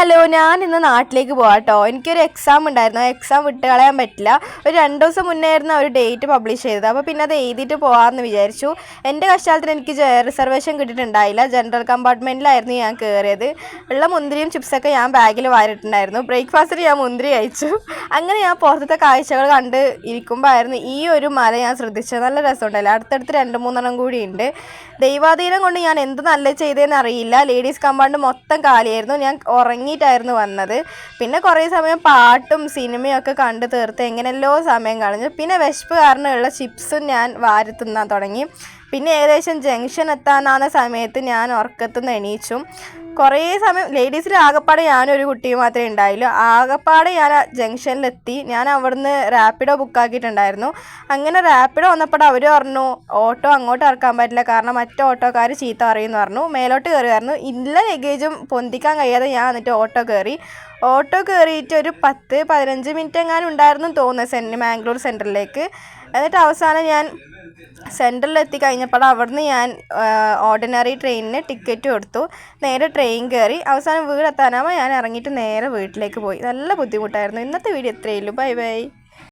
Hello, ഞാൻ ഇന്ന് നാട്ടിലേക്ക് പോകാട്ടോ. എനിക്കൊരു എക്സാം ഉണ്ടായിരുന്നു. എക്സാം വിട്ട് കളയാൻ പറ്റില്ല. ഒരു 2 ദിവസം മുന്നേ ആയിരുന്നു ഒരു ഡേറ്റ് പബ്ലിഷ് ചെയ്തത്. അപ്പോൾ പിന്നെ അത് എഴുതിയിട്ട് പോകാമെന്ന് വിചാരിച്ചു. എൻ്റെ കഷ്ടാലത്തിന് എനിക്ക് റിസർവേഷൻ കിട്ടിയിട്ടുണ്ടായില്ല. ജനറൽ കമ്പാർട്ട്മെൻറ്റിലായിരുന്നു ഞാൻ കയറിയത്. ഉള്ള മുന്തിരിയും ചിപ്സൊക്കെ ഞാൻ ബാഗിൽ വാരിയിട്ടുണ്ടായിരുന്നു. ബ്രേക്ക്ഫാസ്റ്റിന് ഞാൻ മുന്തിരി കഴിച്ചു. അങ്ങനെ ഞാൻ പുറത്തത്തെ കാഴ്ചകൾ കണ്ട് ഇരിക്കുമ്പോൾ ആയിരുന്നു ഈ ഒരു മല ഞാൻ ശ്രദ്ധിച്ചത്. നല്ല രസമുണ്ടല്ലോ. അടുത്തടുത്ത് 2-3 കൂടി ഉണ്ട്. ദൈവാധീനം കൊണ്ട് ഞാൻ എന്ത് നല്ല ചെയ്തതെന്ന് അറിയില്ല. ലേഡീസ് കമ്പാർട്ട്മെൻറ്റ് മൊത്തം കാലിയായിരുന്നു. ഞാൻ ഉറങ്ങിയിട്ടായിരുന്നു വന്നത്. പിന്നെ കുറേ സമയം പാട്ടും സിനിമയും ഒക്കെ കണ്ട് തീർത്ത് എങ്ങനെയല്ലോ സമയം കളഞ്ഞു. പിന്നെ വിശപ്പ് കാരണമുള്ള ചിപ്സും ഞാൻ വാരി തിന്നാൻ തുടങ്ങി. പിന്നെ ഏകദേശം ജംഗ്ഷൻ എത്താനാകുന്ന സമയത്ത് ഞാൻ ഉറക്കത്തുനിന്ന് എണീച്ചു. കുറേ സമയം ലേഡീസിൽ ആകപ്പാടെ ഞാനൊരു കുട്ടിയും മാത്രമേ ഉണ്ടായുള്ളൂ. ആകപ്പാടെ ഞാൻ ജംഗ്ഷനിലെത്തി. ഞാൻ അവിടുന്ന് റാപ്പിഡോ ബുക്കാക്കിയിട്ടുണ്ടായിരുന്നു. അങ്ങനെ റാപ്പിഡോ വന്നപ്പോൾ അവർ പറഞ്ഞു ഓട്ടോ അങ്ങോട്ട് ഇറക്കാൻ പറ്റില്ല, കാരണം മറ്റു ഓട്ടോക്കാർ ചീത്ത പറയുമെന്ന് പറഞ്ഞു. മേലോട്ട് കയറിയായിരുന്നു. ഇല്ല ലഗേജും പൊന്തിക്കാൻ കഴിയാതെ ഞാൻ എന്നിട്ട് ഓട്ടോ കയറിയിട്ട് ഒരു 10-15 മിനിറ്റ് എങ്ങാനും ഉണ്ടായിരുന്നു തോന്നുന്നു മാംഗ്ലൂർ സെൻറ്ററിലേക്ക്. എന്നിട്ട് അവസാനം ഞാൻ സെൻറ്ററിലെത്തി കഴിഞ്ഞപ്പോൾ അവിടുന്ന് ഞാൻ ഓർഡിനറി ട്രെയിനിന് ടിക്കറ്റ് കൊടുത്തു. നേരെ ട്രെയിൻ കയറി. അവസാനം വീടെത്താനാകുമ്പോൾ ഞാൻ ഇറങ്ങിയിട്ട് നേരെ വീട്ടിലേക്ക് പോയി. നല്ല ബുദ്ധിമുട്ടായിരുന്നു. ഇന്നത്തെ വീഡിയോ ഇത്രയേ ഉള്ളൂ. Bye bye.